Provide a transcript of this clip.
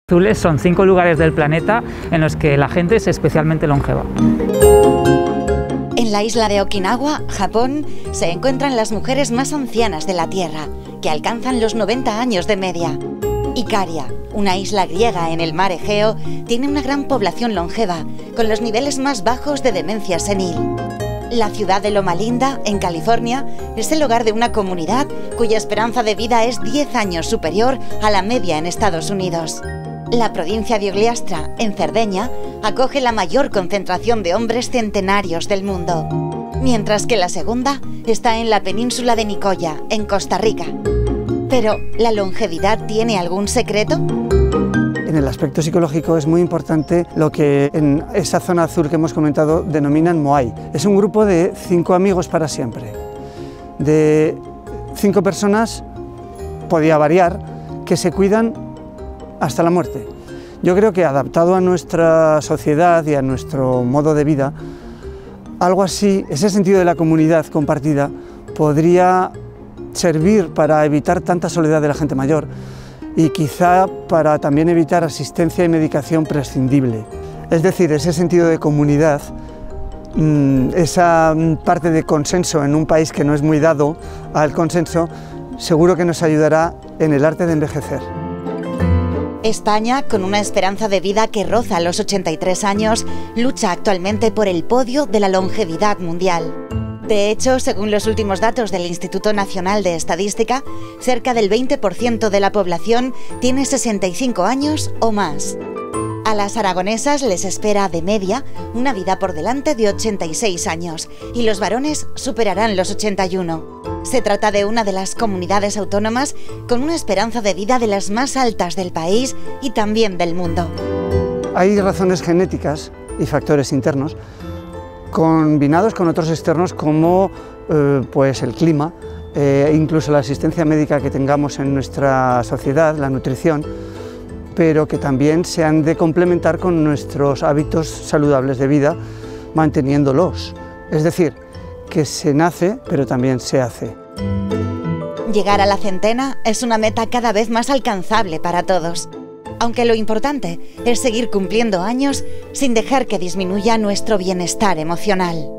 Azules son 5 lugares del planeta en los que la gente es especialmente longeva. En la isla de Okinawa, Japón, se encuentran las mujeres más ancianas de la Tierra, que alcanzan los 90 años de media. Ikaria, una isla griega en el mar Egeo, tiene una gran población longeva, con los niveles más bajos de demencia senil. La ciudad de Loma Linda, en California, es el hogar de una comunidad cuya esperanza de vida es 10 años superior a la media en Estados Unidos. La provincia de Ogliastra, en Cerdeña, acoge la mayor concentración de hombres centenarios del mundo, mientras que la segunda está en la península de Nicoya, en Costa Rica. Pero, ¿la longevidad tiene algún secreto? En el aspecto psicológico es muy importante lo que en esa zona azul que hemos comentado denominan Moai. Es un grupo de 5 amigos para siempre, de 5 personas, podía variar, que se cuidan hasta la muerte. Yo creo que adaptado a nuestra sociedad y a nuestro modo de vida, algo así, ese sentido de la comunidad compartida, podría servir para evitar tanta soledad de la gente mayor y quizá para también evitar asistencia y medicación prescindible. Es decir, ese sentido de comunidad, esa parte de consenso en un país que no es muy dado al consenso, seguro que nos ayudará en el arte de envejecer. España, con una esperanza de vida que roza los 83 años, lucha actualmente por el podio de la longevidad mundial. De hecho, según los últimos datos del Instituto Nacional de Estadística, cerca del 20% de la población tiene 65 años o más. A las aragonesas les espera, de media, una vida por delante de 86 años y los varones superarán los 81. Se trata de una de las comunidades autónomas con una esperanza de vida de las más altas del país y también del mundo. Hay razones genéticas y factores internos combinados con otros externos como pues el clima, incluso la asistencia médica que tengamos en nuestra sociedad, la nutrición, pero que también se han de complementar con nuestros hábitos saludables de vida, manteniéndolos. Es decir, que se nace, pero también se hace. Llegar a la centena es una meta cada vez más alcanzable para todos. Aunque lo importante es seguir cumpliendo años sin dejar que disminuya nuestro bienestar emocional.